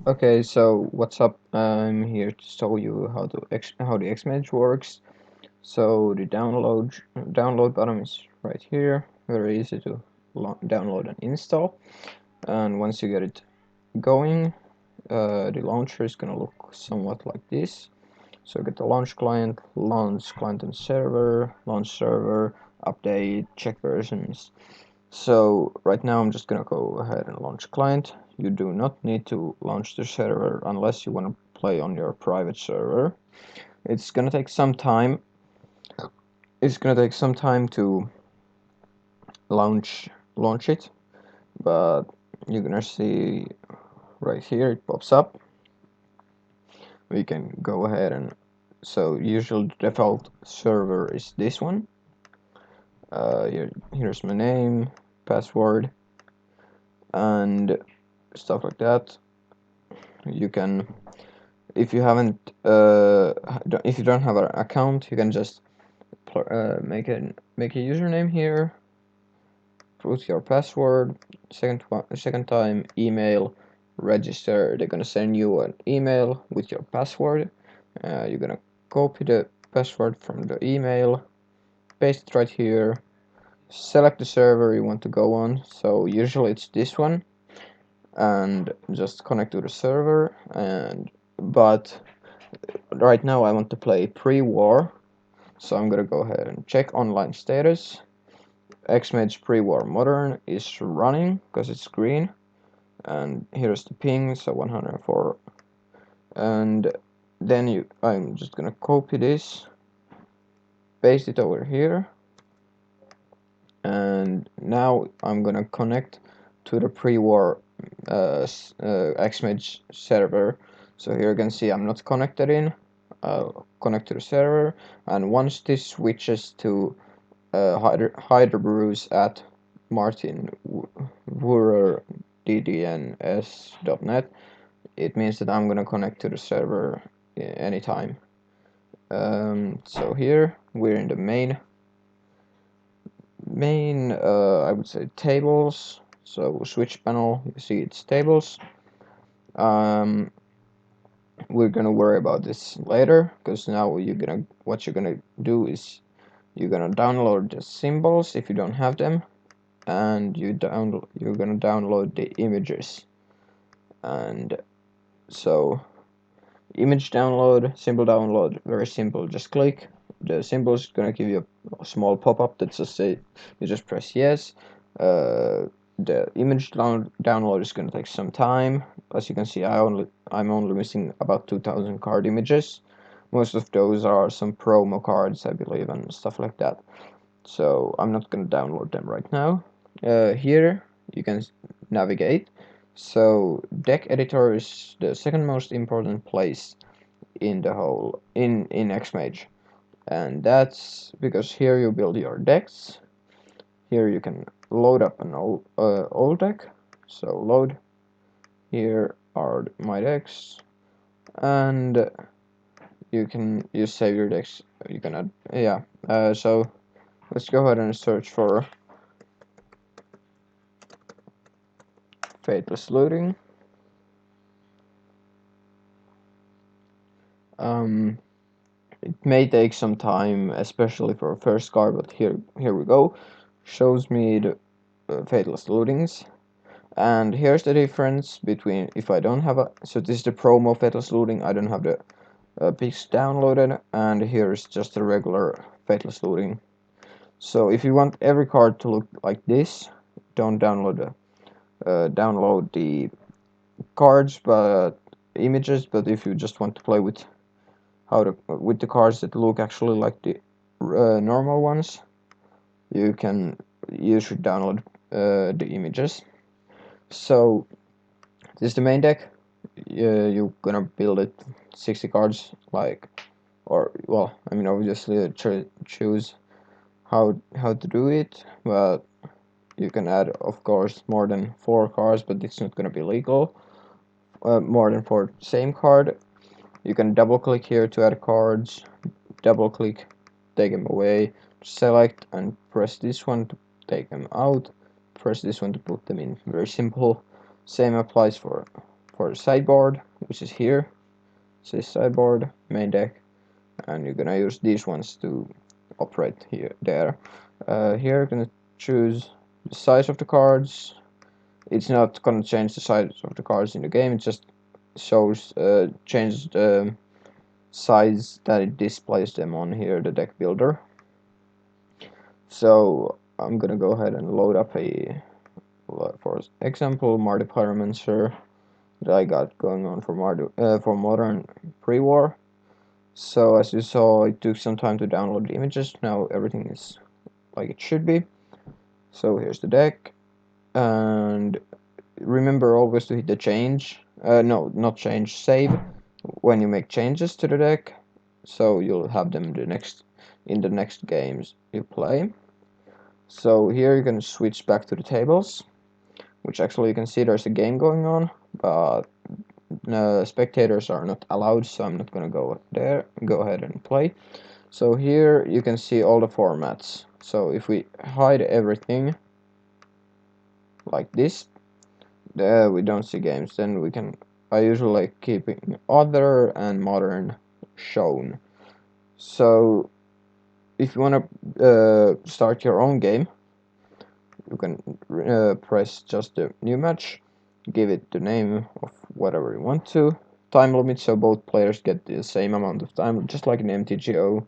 Okay, so what's up? I'm here to show you how the Xmage works. So the download button is right here. Very easy to download and install. And once you get it going, the launcher is gonna look somewhat like this. So get the launch client and server, launch server, update, check versions. So right now I'm just gonna go ahead and launch client. You do not need to launch the server unless you want to play on your private server. It's gonna take some time. It's gonna take some time to launch it, but you're gonna see right here it pops up. We can go ahead and so usual default server is this one. Here's my name, password, and stuff like that. You can, if you haven't, if you don't have an account, you can just make a username here, put your password, second time, email, register. They're gonna send you an email with your password. You're gonna copy the password from the email, paste it right here, select the server you want to go on. So usually it's this one, and just connect to the server. But right now I want to play pre-war, so I'm gonna go ahead and check online status. Xmage pre-war modern is running because it's green, and here's the ping, so 104. And then I'm just gonna copy this, paste it over here, and now I'm gonna connect to the pre-war Xmage server. So here you can see I'm not connected in. I'll connect to the server, and once this switches to Hyderbrews at martinwurerddns.net, it means that I'm gonna connect to the server anytime. So here we're in the main I would say tables. So switch panel, you see it's tables. We're gonna worry about this later, because now what you're gonna do is you're gonna download the symbols if you don't have them, and you're gonna download the images. And so image download, symbol download, very simple. Just click the symbol, is gonna give you a small pop-up that just say you just press yes. The image download is gonna take some time. As you can see, I'm only missing about 2,000 card images. Most of those are some promo cards, I believe, and stuff like that. So I'm not gonna download them right now. Here you can navigate. So deck editor is the second most important place in the whole in Xmage, and that's because here you build your decks. Here you can load up an old deck. So load. Here are my decks, and you save your decks. You can add, yeah. So let's go ahead and search for Fateless Looting. It may take some time, especially for a first card, but here we go. Shows me the Fateless Lootings. And here's the difference between if I don't have so this is the promo Fateless Looting, I don't have the pics downloaded, and here's just the regular Fateless Looting. So if you want every card to look like this, don't download the cards but images. But if you just want to play with with the cards that look actually like the normal ones, you should download the images. So this is the main deck. You're gonna build it 60 cards, like, or well, I mean obviously choose how to do it, but you can add, of course, more than 4 cards, but it's not gonna be legal. More than 4 same card. You can double click here to add cards, double click, take them away, select and press this one to take them out, press this one to put them in. Very simple. Same applies for our sideboard, which is here. Says sideboard, main deck, and you're gonna use these ones to operate there. Here you're gonna choose the size of the cards. It's not gonna change the size of the cards in the game. It just shows changes the size that it displays them on here, the deck builder. So I'm gonna go ahead and load up for example, Mardu Pyromancer that I got going on for Modern Pre-War. So as you saw, it took some time to download the images. Now everything is like it should be. So here's the deck, and remember always to hit the change. No, not change, save when you make changes to the deck. So you'll have them in the next games you play. So here you can switch back to the tables, which actually you can see there's a game going on, but spectators are not allowed, so I'm not gonna go ahead and play. So here you can see all the formats. So if we hide everything like this, there we don't see games. Then we can, I usually like keeping other and modern shown. So if you want to start your own game, you can press just the new match, give it the name of whatever you want to. Time limit, so both players get the same amount of time, just like in MTGO.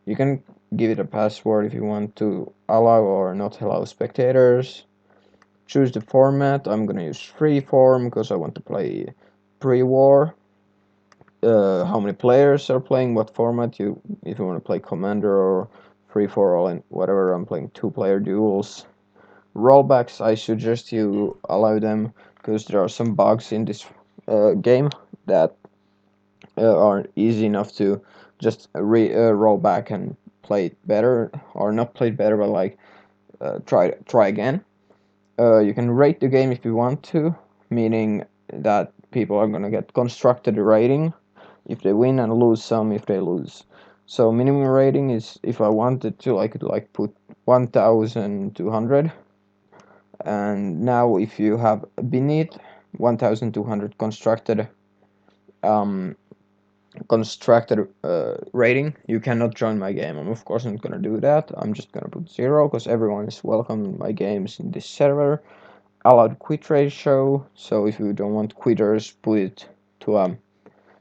You can give it a password if you want to allow or not allow spectators. Choose the format. I'm gonna use freeform because I want to play pre-war. How many players are playing, what format if you want to play commander or free for all and whatever. I'm playing 2-player duels. Rollbacks, I suggest you allow them because there are some bugs in this game that aren't easy enough to just roll back and play it better, or not play it better, but like try again. You can rate the game if you want to, meaning that people are gonna get constructed rating if they win and lose some if they lose. So minimum rating is, if I wanted to, I could like put 1200, and now if you have beneath 1200 constructed rating, you cannot join my game. I'm of course not gonna do that. I'm just gonna put 0 because everyone is welcome in my games in this server. Allowed quit ratio, so if you don't want quitters, put it to a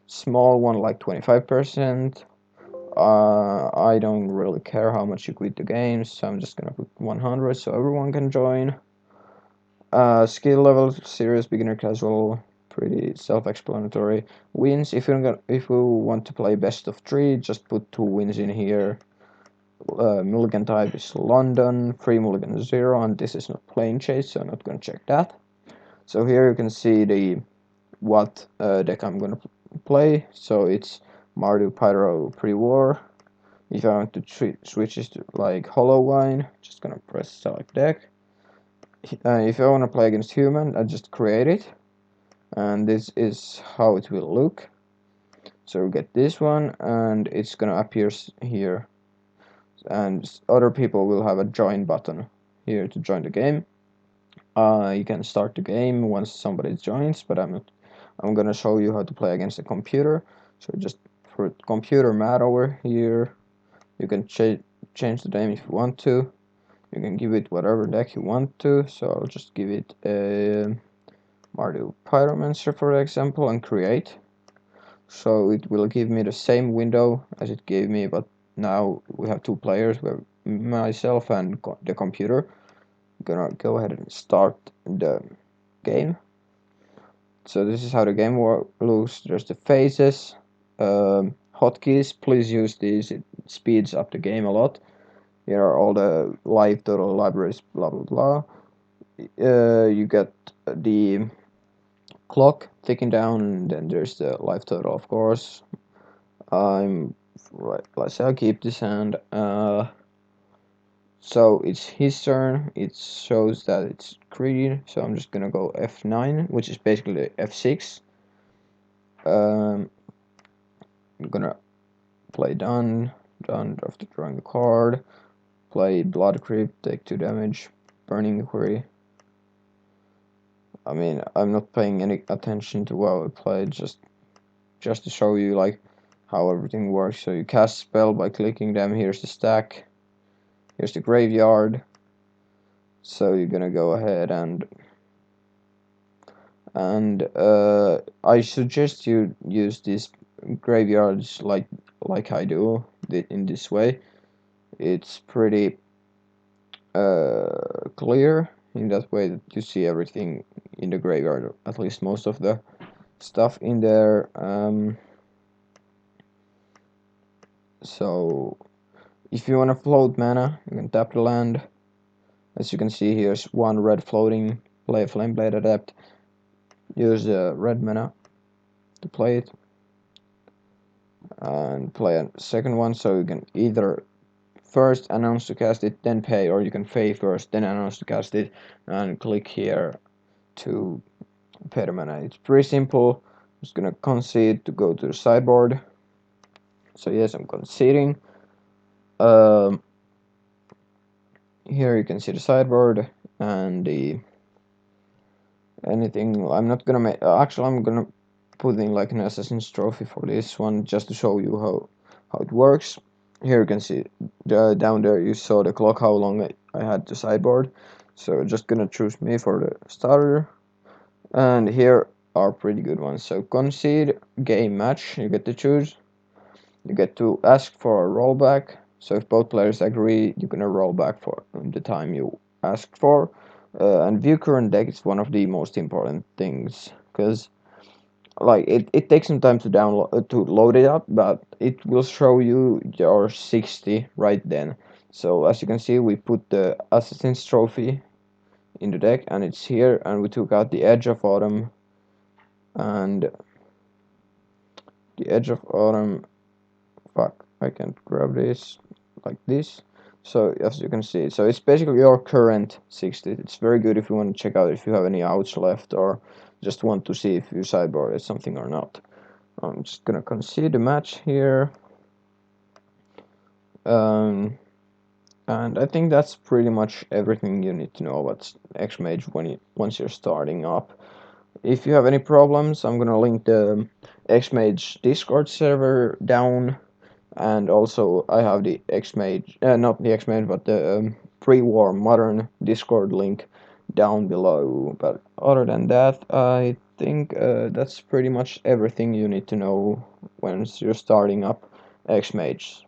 small one like 25%. I don't really care how much you quit the games, so I'm just gonna put 100 so everyone can join. Skill level, serious, beginner, casual, pretty self-explanatory. Wins, if you want to play best of 3, just put 2 wins in here. Mulligan type is London, free mulligan 0, and this is not plane chase, so I'm not gonna check that. So here you can see what deck I'm gonna play. So it's Mardu Pyro Pre-War. If I want to switch this to like Hollow Wine, just gonna press select deck. If I want to play against human, I just create it, and this is how it will look. So we get this one, and it's gonna appear here, and other people will have a join button here to join the game. You can start the game once somebody joins, but I'm gonna show you how to play against a computer. So just for computer mat over here, you can change the name if you want to. You can give it whatever deck you want to. So I'll just give it a Mardu Pyromancer, for example, and create. So it will give me the same window as it gave me, but now we have 2 players, myself and the computer. I'm gonna go ahead and start the game. So this is how the game looks. There's the phases, hotkeys. Please use these. It speeds up the game a lot. Here are all the live total libraries, blah blah blah. You get the clock ticking down, and then there's the live total, of course. Let's say I'll keep this hand. So it's his turn. It shows that it's green, so I'm just gonna go F9, which is basically F6. I'm gonna play done after drawing the card. Play Blood Crypt, take 2 damage, Burning Inquiry. I mean, I'm not paying any attention to how I play, just to show you like how everything works. So you cast spell by clicking them. Here's the stack. Here's the graveyard. So you're gonna go ahead and I suggest you use these graveyards like I do in this way. It's pretty clear in that way that you see everything in the graveyard, at least most of the stuff in there. So if you want to float mana, you can tap the land. As you can see, here's one red floating. Play Flameblade Adept. Use the red mana to play it, and play a second one. So you can either first announce to cast it, then pay, or you can pay first, then announce to cast it, and click here to pay the mana. It's pretty simple. I'm just gonna concede to go to the sideboard. So yes, I'm conceding. Um, Here you can see the sideboard and the anything. I'm not gonna make. Actually, I'm gonna put in like an Assassin's Trophy for this one just to show you how it works. Here you can see down there you saw the clock how long I had the sideboard. So just gonna choose me for the starter. And here are pretty good ones. So concede, game match, you get to choose. You get to ask for a rollback. So if both players agree, you're gonna roll back for the time you asked for. And view current deck is one of the most important things, because like it takes some time to download to load it up, but it will show you your 60 right then. So as you can see, we put the Assassin's Trophy in the deck, and it's here, and we took out the Edge of Autumn, and the Edge of Autumn, fuck, I can't grab this like this. So as you can see, so it's basically your current 60. It's very good if you want to check out if you have any outs left, or just want to see if you sideboarded something or not. I'm just gonna concede the match here. Um, and I think that's pretty much everything you need to know about Xmage once you're starting up. If you have any problems, I'm gonna link the Xmage Discord server down, and also I have the Xmage, not the Xmage, but the pre-war modern Discord link down below. But other than that, I think that's pretty much everything you need to know once you're starting up Xmage.